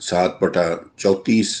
7/34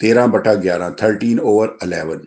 13/11, 13/11।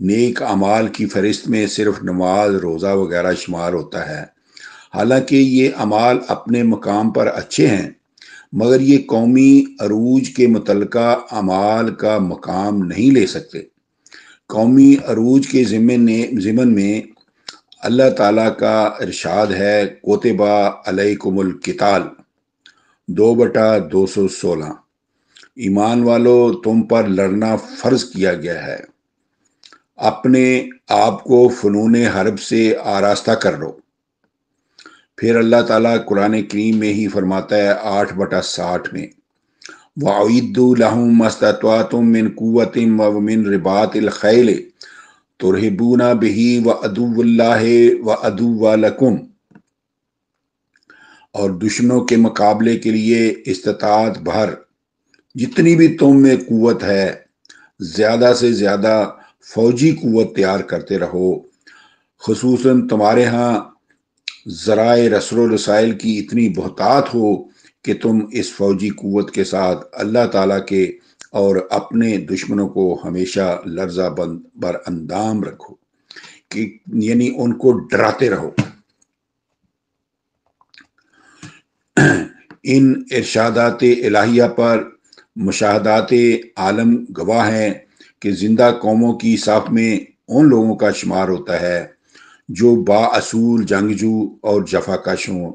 نیک اعمال کی فہرست میں صرف نماز، روزہ وغیرہ شمار ہوتا ہے۔ حالانکہ یہ اعمال اپنے مقام پر اچھے ہیں، مگر یہ قومی عروج کے متعلقہ اعمال کا مقام نہیں لے سکتے۔ قومی عروج کے ضمن میں اللہ تعالیٰ کا ارشاد ہے، کوتبہ علیکم القتال 2/216، ایمان والو تم پر لڑنا فرض کیا گیا ہے، اپنے آپ کو فنون حرب سے آراستہ کر لو۔ پھر اللہ تعالیٰ قرآن کریم میں ہی فرماتا ہے 8/60 میں، وَأَعِدُّوا لَهُم مَّا اسْتَطَعْتُم مِّن قُوَّةٍ وَمِن رِّبَاطِ الْخَيْلِ تُرْهِبُونَ بِهِ وَعَدُوَّ اللَّهِ وَعَدُوَّ لَكُمْ، اور دشمنوں کے مقابلے کے لیے استطاعت بھر جتنی بھی تم میں قوت ہے زیادہ سے زیادہ فوجی قوت تیار کرتے رہو، خصوصاً تمہارے ہاں ذرائع رسل و رسائل کی اتنی بہتات ہو کہ تم اس فوجی قوت کے ساتھ اللہ تعالیٰ کے اور اپنے دشمنوں کو ہمیشہ لرزہ بر اندام رکھو، کہ یعنی ان کو ڈراتے رہو۔ ان ارشادات الہیہ پر مشاہدات عالم گواہ ہیں کہ زندہ قوموں کی صف میں ان لوگوں کا شمار ہوتا ہے جو با اصول جنگجو اور جفا کش ہوں،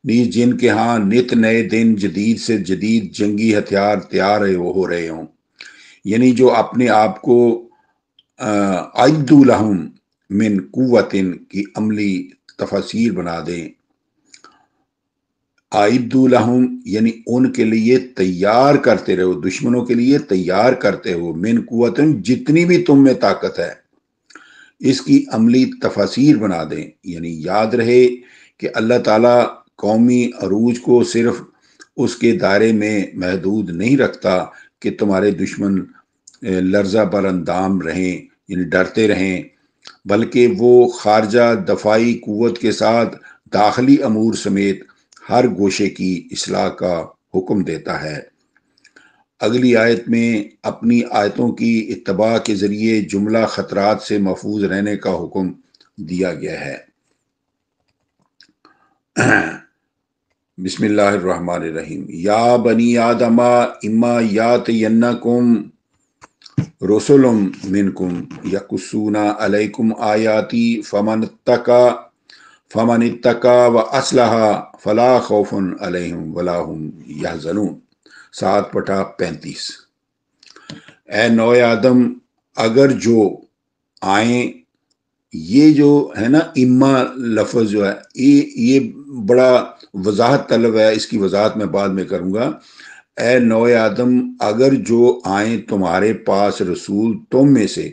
نیز جن کے ہاں نت نئے دن جدید سے جدید جنگی ہتھیار تیار ہو رہے ہوں، یعنی جو اپنے آپ کو اعدوا لہم من قوت کی عملی تفسیر بنا دیں۔ اعدوا لہم یعنی ان کے لیے تیار کرتے رہو، دشمنوں کے لیے تیار کرتے ہو، من قوت جتنی بھی تم میں طاقت ہے اس کی عملی تفاسیر بنا دیں۔ یعنی یاد رہے کہ اللہ تعالیٰ قومی عروج کو صرف اس کے دائرے میں محدود نہیں رکھتا کہ تمہارے دشمن لرزہ بر اندام رہیں، یعنی ڈرتے رہیں، بلکہ وہ خارجہ دفاعی قوت کے ساتھ داخلی امور سمیت ہر گوشے کی اصلاح کا حکم دیتا ہے۔ اگلی آیت میں اپنی آیتوں کی اتباع کے ذریعے جملہ خطرات سے محفوظ رہنے کا حکم دیا گیا ہے۔ بسم اللہ الرحمن الرحیم، یا بنی آدم اما یاتینکم رسل منکم یقصون علیکم آیاتی فمن اتقى واصلح فلا خوف علیہم ولا هم یحزنون 7/35۔ اے نو آدم اگر جو آئیں، یہ جو ہے نا اما لفظ جو ہے یہ بڑا وضاحت طلب ہے، اس کی وضاحت میں بعد میں کروں گا۔ اے نو آدم اگر جو آئیں تمہارے پاس رسول تم میں سے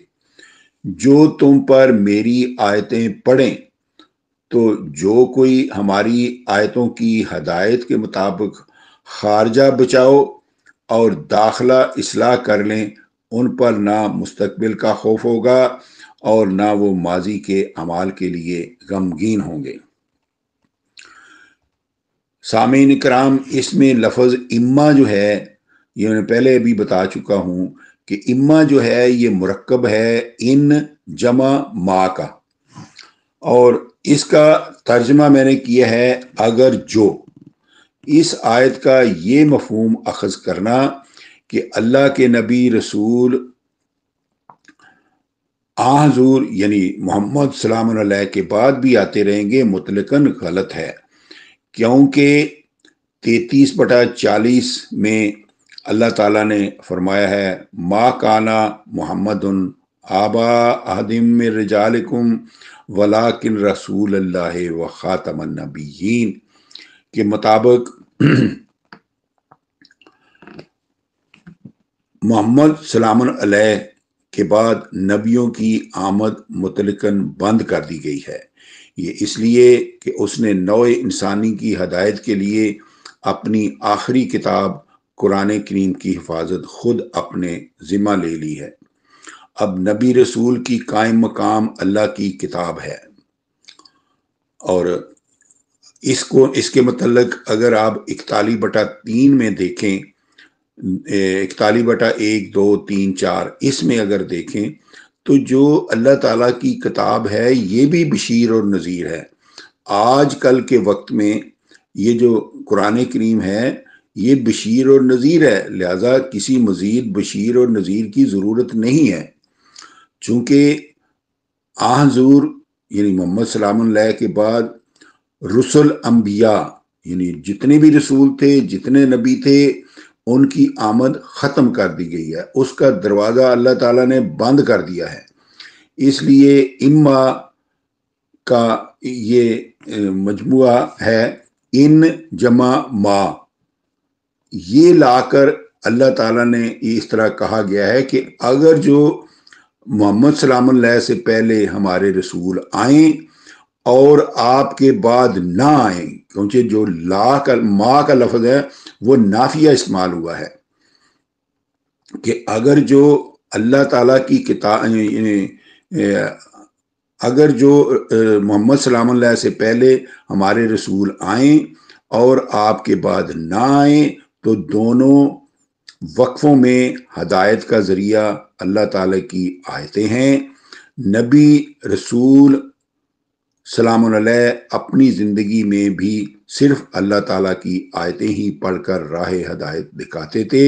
جو تم پر میری آیتیں پڑھیں، تو جو کوئی ہماری آیتوں کی ہدایت کے مطابق خارجہ بچاؤ اور داخلہ اصلاح کر لیں، ان پر نہ مستقبل کا خوف ہوگا اور نہ وہ ماضی کے اعمال کے لیے غمگین ہوں گے۔ سامعین کرام، اس میں لفظ اما جو ہے یہ میں پہلے ابھی بتا چکا ہوں کہ اما جو ہے یہ مرکب ہے ان جمع ما کا، اور اس کا ترجمہ میں نے کیا ہے اگر جو۔ اس آیت کا یہ مفہوم اخذ کرنا کہ اللہ کے نبی رسول حضور یعنی محمد سلام علیہ کے بعد بھی آتے رہیں گے مطلقاً غلط ہے، کیونکہ 33/40 میں اللہ تعالیٰ نے فرمایا ہے ما کانا محمد آبا احد من رجالکم ولکن رسول اللہ و خاتم النبیین کے مطابق محمد سلام علیہ کے بعد نبیوں کی آمد مطلقاً بند کر دی گئی ہے۔ یہ اس لیے کہ اس نے نوع انسانی کی ہدایت کے لیے اپنی آخری کتاب قرآن کریم کی حفاظت خود اپنے ذمہ لے لی ہے۔ اب نبی رسول کی قائم مقام اللہ کی کتاب ہے، اور اس کے متعلق اگر آپ 41/3 میں دیکھیں، 41, 2, 3, 4 اس میں اگر دیکھیں تو جو اللہ تعالیٰ کی کتاب ہے یہ بھی بشیر اور نذیر ہے۔ آج کل کے وقت میں یہ جو قرآن کریم ہے یہ بشیر اور نذیر ہے، لہذا کسی مزید بشیر اور نذیر کی ضرورت نہیں ہے، چونکہ حضور یعنی محمد سلام اللہ کے بعد رسل انبیاء یعنی جتنے بھی رسول تھے، جتنے نبی تھے، ان کی آمد ختم کر دی گئی ہے، اس کا دروازہ اللہ تعالیٰ نے بند کر دیا ہے۔ اس لیے اما کا یہ مجموعہ ہے ان جمع ما، یہ لا کر اللہ تعالیٰ نے اس طرح کہا گیا ہے کہ اگر جو محمد سلام اللہ سے پہلے ہمارے رسول آئیں اور آپ کے بعد نہ آئیں، کیونکہ جو ما کا لفظ ہے وہ نافیہ استعمال ہوا ہے کہ اگر جو اللہ تعالیٰ کی کتاب اگر جو محمد سلام اللہ سے پہلے ہمارے رسول آئیں اور آپ کے بعد نہ آئیں تو دونوں وقفوں میں ہدایت کا ذریعہ اللہ تعالیٰ کی آیتیں ہیں۔ نبی رسول سلام علیہ اپنی زندگی میں بھی صرف اللہ تعالیٰ کی آیتیں ہی پڑھ کر راہ ہدایت دکھاتے تھے،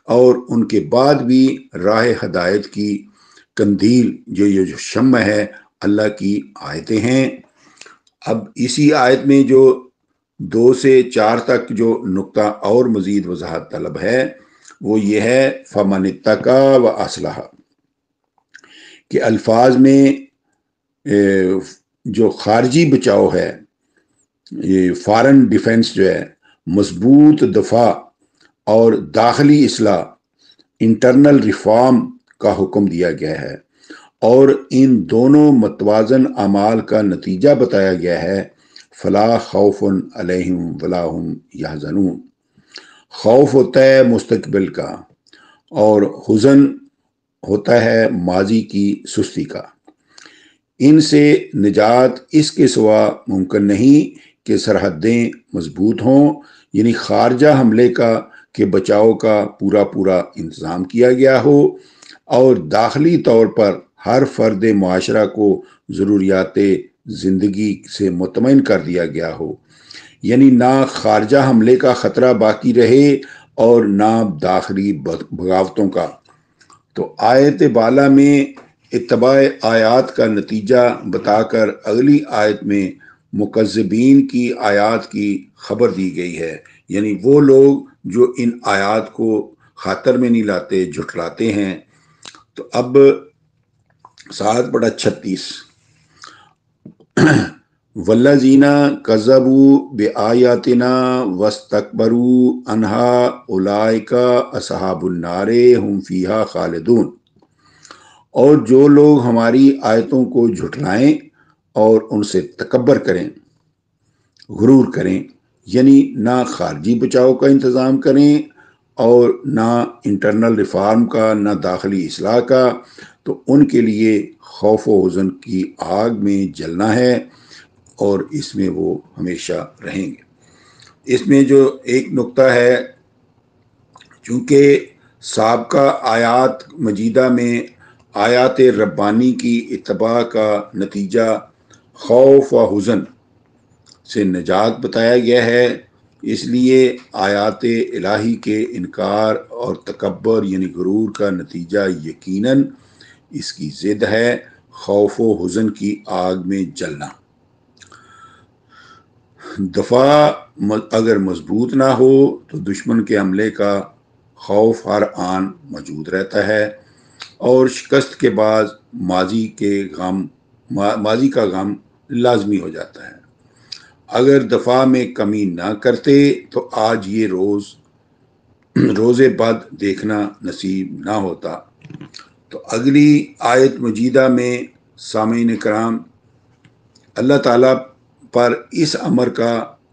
اور ان کے بعد بھی راہ ہدایت کی قندیل جو شمع ہے اللہ کی آیتیں ہیں۔ اب اسی آیت میں جو 2 سے 4 تک جو نقطہ اور مزید وضاحت طلب ہے وہ یہ ہے فَمَنِ اتَّقَىٰ وَأَصْلَحَ، کہ الفاظ میں جو خارجی بچاؤ ہے، یہ فارن ڈیفنس جو ہے، مضبوط دفاع اور داخلی اصلاح انٹرنل ریفارم کا حکم دیا گیا ہے، اور ان دونوں متوازن اعمال کا نتیجہ بتایا گیا ہے فلا خوف علیہم ولا ہم یحزنون۔ خوف ہوتا ہے مستقبل کا اور حزن ہوتا ہے ماضی کی سستی کا۔ ان سے نجات اس کے سوا ممکن نہیں کہ سرحدیں مضبوط ہوں، یعنی خارجہ حملے کا کہ بچاؤ کا پورا انتظام کیا گیا ہو، اور داخلی طور پر ہر فرد معاشرہ کو ضروریات زندگی سے مطمئن کر دیا گیا ہو، یعنی نہ خارجہ حملے کا خطرہ باقی رہے اور نہ داخلی بغاوتوں کا۔ تو آیت بالا میں اتباع آیات کا نتیجہ بتا کر اگلی آیت میں مکذبین کی آیات کی خبر دی گئی ہے، یعنی وہ لوگ جو ان آیات کو خاطر میں نہیں لاتے، جھٹلاتے ہیں۔ تو اب 7/36 والذین کذبوا بآیاتنا واستکبروا عنہا اولئک اصحاب النار ہم فیہا خالدون، اور جو لوگ ہماری آیتوں کو جھٹلائیں اور ان سے تکبر کریں، غرور کریں، یعنی نہ خارجی بچاؤ کا انتظام کریں اور نہ انٹرنل ریفارم کا، نہ داخلی اصلاح کا، تو ان کے لیے خوف و حزن کی آگ میں جلنا ہے اور اس میں وہ ہمیشہ رہیں گے۔ اس میں جو ایک نقطہ ہے، چونکہ سابقہ آیات مجیدہ میں آیات ربانی کی اتباع کا نتیجہ خوف و حزن سے نجات بتایا گیا ہے، اس لیے آیات الہی کے انکار اور تکبر یعنی غرور کا نتیجہ یقیناً اس کی ضد ہے، خوف و حزن کی آگ میں جلنا۔ دفاع اگر مضبوط نہ ہو تو دشمن کے حملے کا خوف ہر آن موجود رہتا ہے، اور شکست کے بعد ماضی کا غم لازمی ہو جاتا ہے۔ اگر دفاع میں کمی نہ کرتے تو آج یہ روز بد دیکھنا نصیب نہ ہوتا۔ تو اگلی آیت مجیدہ میں سامعین کرام اللہ تعالیٰ پر اس امر کا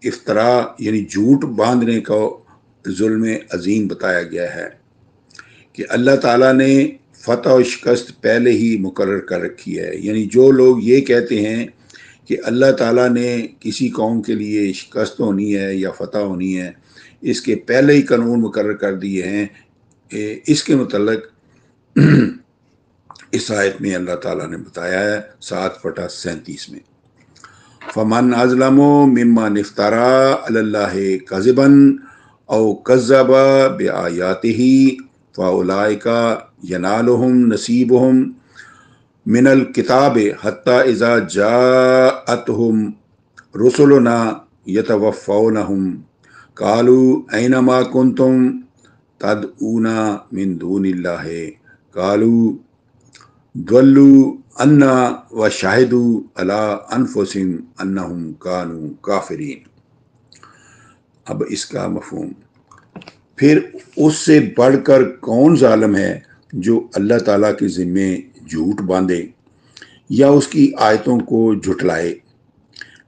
افتراء یعنی جھوٹ باندھنے کا ظلم عظیم بتایا گیا ہے کہ اللہ تعالیٰ نے فتح و شکست پہلے ہی مقرر کر رکھی ہے، یعنی جو لوگ یہ کہتے ہیں کہ اللہ تعالیٰ نے کسی قوم کے لیے شکست ہونی ہے یا فتح ہونی ہے، اس کے پہلے ہی قانون مقرر کر دیے ہیں، اس کے متعلق اس آیت میں اللہ تعالیٰ نے بتایا ہے 7/37 میں، فمن ازلم ممن افترا علی اللہ کذبا او کذب بآیاتہ فاولئک ینالہم نصیبہم من الکتاب حتی اذا جاءتہم رسلنا یتوفونہم قالوا اینما کنتم تدعون من دون اللہ قالوا ضلوا عنا وشہدوا علی انفسہم انہم کانوا کافرین۔ اب اس کا مفہوم، پھر اس سے بڑھ کر کون ظالم ہے جو اللہ تعالیٰ کے ذمے جھوٹ باندھے یا اس کی آیتوں کو جھٹلائے؟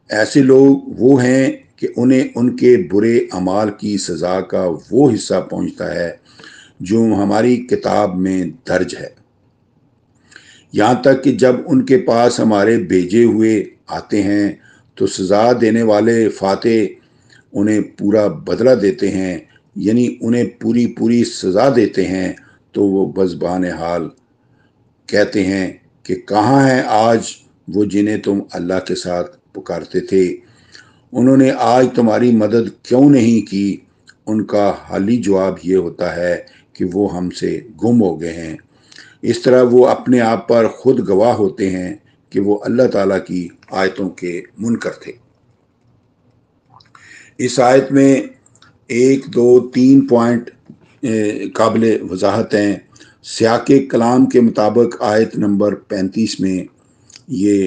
ایسے لوگ وہ ہیں کہ انہیں ان کے برے اعمال کی سزا کا وہ حصہ پہنچتا ہے جو ہماری کتاب میں درج ہے، یہاں تک کہ جب ان کے پاس ہمارے بھیجے ہوئے آتے ہیں تو سزا دینے والے فاتح انہیں پورا بدلہ دیتے ہیں، یعنی انہیں پوری سزا دیتے ہیں، تو وہ بزبان حال کہتے ہیں کہ کہاں ہیں آج وہ جنہیں تم اللہ کے ساتھ پکارتے تھے؟ انہوں نے آج تمہاری مدد کیوں نہیں کی؟ ان کا حالی جواب یہ ہوتا ہے کہ وہ ہم سے گم ہو گئے ہیں۔ اس طرح وہ اپنے آپ پر خود گواہ ہوتے ہیں کہ وہ اللہ تعالیٰ کی آیتوں کے منکر تھے۔ اس آیت میں 1 2 3 پوائنٹ قابل وضاحت ہیں۔ سیاق کلام کے مطابق آیت نمبر 35 میں یہ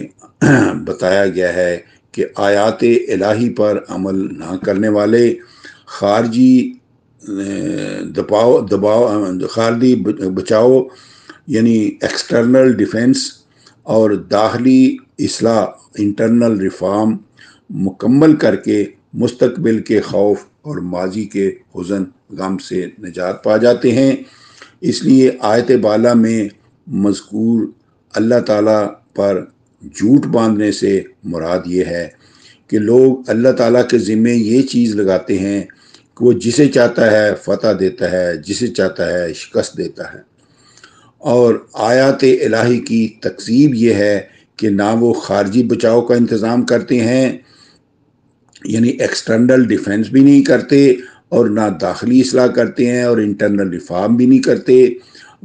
بتایا گیا ہے کہ آیات الہی پر عمل نہ کرنے والے خارجی خارجی بچاؤ یعنی ایکسٹرنل ڈیفنس اور داخلی اصلاح انٹرنل ریفارم مکمل کر کے مستقبل کے خوف اور ماضی کے حزن غم سے نجات پا جاتے ہیں۔ اس لیے آیت بالا میں مذکور اللہ تعالیٰ پر جھوٹ باندھنے سے مراد یہ ہے کہ لوگ اللہ تعالیٰ کے ذمے یہ چیز لگاتے ہیں کہ وہ جسے چاہتا ہے فتح دیتا ہے، جسے چاہتا ہے شکست دیتا ہے، اور آیات الہی کی تکذیب یہ ہے کہ نہ وہ خارجی بچاؤ کا انتظام کرتے ہیں، یعنی ایکسٹرنل ڈیفنس بھی نہیں کرتے، اور نہ داخلی اصلاح کرتے ہیں اور انٹرنل ریفارم بھی نہیں کرتے۔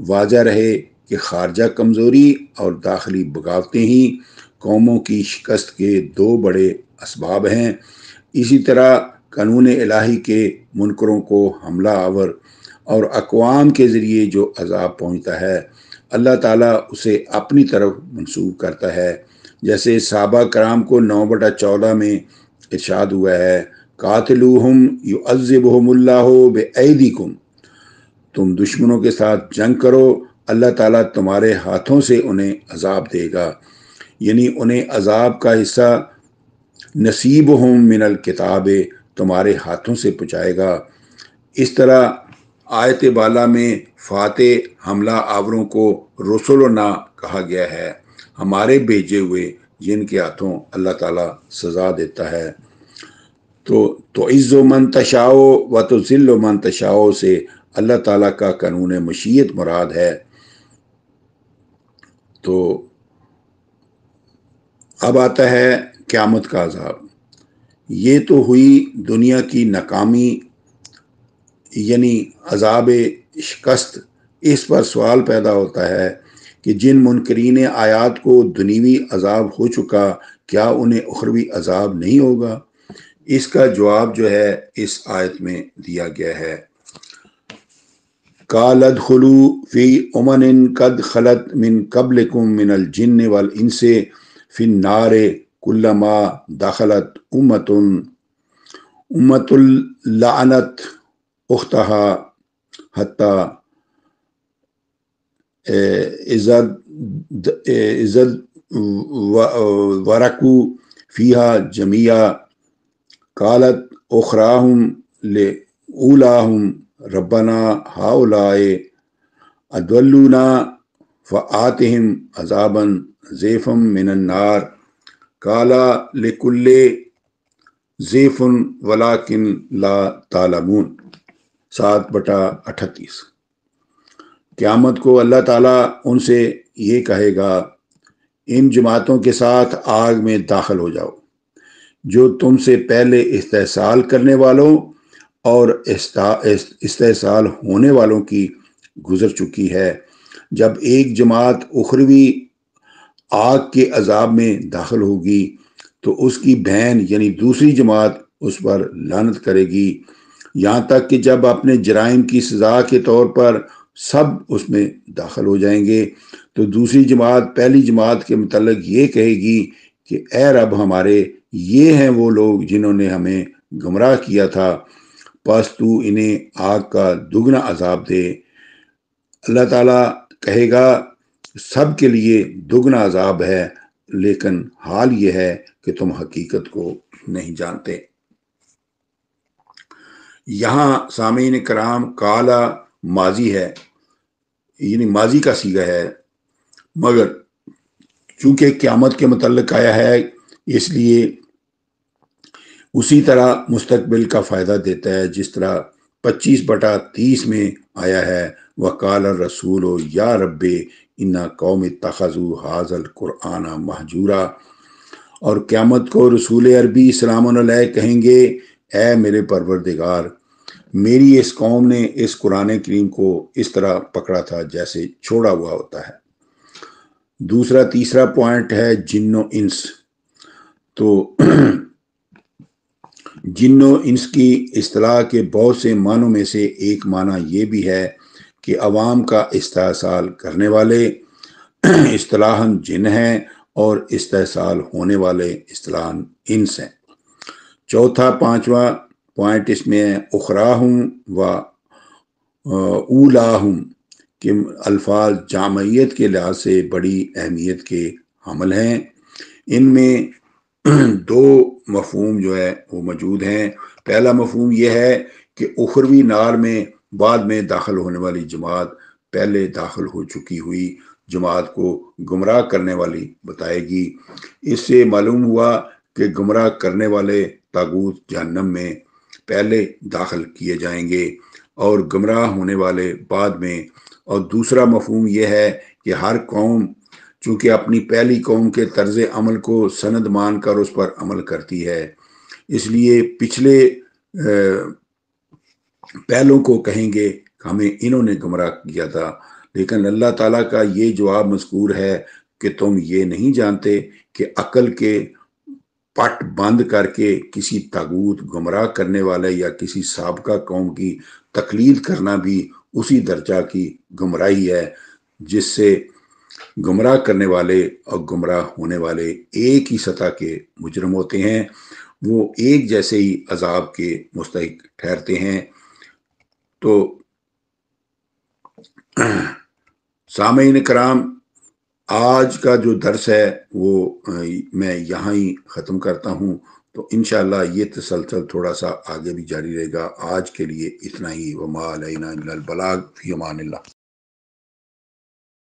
واضح رہے کہ خارجہ کمزوری اور داخلی بغاوتیں ہی قوموں کی شکست کے دو بڑے اسباب ہیں۔ اسی طرح قانون الہی کے منکروں کو حملہ آور اور اقوام کے ذریعے جو عذاب پہنچتا ہے، اللہ تعالیٰ اسے اپنی طرف منسوب کرتا ہے، جیسے صحابہ کرام کو 9/14 میں ارشاد ہوا ہے، قاتلوہم یعذبہم اللہ بایدیکم، تم دشمنوں کے ساتھ جنگ کرو، اللہ تعالیٰ تمہارے ہاتھوں سے انہیں عذاب دے گا، یعنی انہیں عذاب کا حصہ نصیبہم من الکتاب تمہارے ہاتھوں سے پہنچائے گا۔ اس طرح آیت بالا میں فاتح حملہ آوروں کو رسولنا کہا گیا ہے، ہمارے بھیجے ہوئے جن کے ہاتھوں اللہ تعالیٰ سزا دیتا ہے۔ تو عز و من تشاء و تذل من تشاء سے اللہ تعالیٰ کا قانون مشیت مراد ہے۔ تو اب آتا ہے قیامت کا عذاب۔ یہ تو ہوئی دنیا کی ناکامی یعنی عذاب شکست۔ اس پر سوال پیدا ہوتا ہے کہ جن منکرین آیات کو دنیوی عذاب ہو چکا، کیا انہیں اخروی عذاب نہیں ہوگا؟ اس کا جواب جو ہے اس آیت میں دیا گیا ہے، قَالَ ادْخُلُوا فِي أُمَمٍ قَدْ خَلَتْ مِن قَبْلِكُم مِّنَ الْجِنِّ وَالْإِنسِ فِي النَّارِ كُلَّمَا دَخَلَتْ أُمَّةٌ لَعَنَتْ أُخْتَهَا حَتَّى إِذَا وَرَكُوا فِيهَا جَمِيعًا قالت اخراہم لأولاہم ربنا ہؤلاء اضلونا فآتہم عذابا ضعفا من النار قال لکل ضعف ولکن لا تعلمون۔ 7/38۔ قیامت کو اللہ تعالیٰ ان سے یہ کہے گا ان جماعتوں کے ساتھ آگ میں داخل ہو جاؤ جو تم سے پہلے استحصال کرنے والوں اور استحصال ہونے والوں کی گزر چکی ہے۔ جب ایک جماعت اخروی آگ کے عذاب میں داخل ہوگی تو اس کی بہن یعنی دوسری جماعت اس پر لعنت کرے گی، یہاں تک کہ جب اپنے جرائم کی سزا کے طور پر سب اس میں داخل ہو جائیں گے تو دوسری جماعت پہلی جماعت کے متعلق یہ کہے گی کہ اے رب ہمارے، یہ ہیں وہ لوگ جنہوں نے ہمیں گمراہ کیا تھا، پس تو انہیں آگ کا دگنا عذاب دے۔ اللہ تعالیٰ کہے گا سب کے لیے دگنا عذاب ہے، لیکن حال یہ ہے کہ تم حقیقت کو نہیں جانتے۔ یہاں سامعین کرام کالا ماضی ہے، یعنی ماضی کا صیغہ ہے، مگر چونکہ قیامت کے متعلق آیا ہے اس لیے اسی طرح مستقبل کا فائدہ دیتا ہے، جس طرح 25/30 میں آیا ہے وقال الرسول یا رب ان قوم اتخذوا ھذا القرآن مہجورا، اور قیامت کو رسول عربی سلام علیہ کہیں گے اے میرے پروردگار، میری اس قوم نے اس قرآن کریم کو اس طرح پکڑا تھا جیسے چھوڑا ہوا ہوتا ہے۔ تیسرا پوائنٹ ہے جن و انس۔ تو جن و انس کی اصطلاح کے بہت سے معنوں میں سے ایک معنی یہ بھی ہے کہ عوام کا استحصال کرنے والے اصطلاحاً جن ہیں اور استحصال ہونے والے اصطلاحاً انس ہیں۔ پانچواں پوائنٹ اس میں ہے اخراہم و اولاہم کہ الفاظ جامعیت کے لحاظ سے بڑی اہمیت کے حامل ہیں۔ ان میں دو مفہوم جو ہے وہ موجود ہیں۔ پہلا مفہوم یہ ہے کہ اخروی نار میں بعد میں داخل ہونے والی جماعت پہلے داخل ہو چکی ہوئی جماعت کو گمراہ کرنے والی بتائے گی۔ اس سے معلوم ہوا کہ گمراہ کرنے والے طاغوت جہنم میں پہلے داخل کیے جائیں گے اور گمراہ ہونے والے بعد میں۔ اور دوسرا مفہوم یہ ہے کہ ہر قوم چونکہ اپنی پہلی قوم کے طرز عمل کو سند مان کر اس پر عمل کرتی ہے، اس لیے پچھلے پہلوں کو کہیں گے ہمیں انہوں نے گمراہ کیا تھا، لیکن اللہ تعالیٰ کا یہ جواب مذکور ہے کہ تم یہ نہیں جانتے کہ عقل کے پٹ بند کر کے کسی طاغوت گمراہ کرنے والے یا کسی سابقہ قوم کی تقلید کرنا بھی اسی درجہ کی گمراہی ہے، جس سے گمراہ کرنے والے اور گمراہ ہونے والے ایک ہی سطح کے مجرم ہوتے ہیں، وہ ایک جیسے ہی عذاب کے مستحق ٹھہرتے ہیں۔ تو سامعین کرام، آج کا جو درس ہے وہ میں یہاں ہی ختم کرتا ہوں، تو انشاءاللہ یہ تسلسل تھوڑا سا آگے بھی جاری رہے گا۔ آج کے لیے اتنا ہی، وما علینا الا البلاغ، فی امان اللہ۔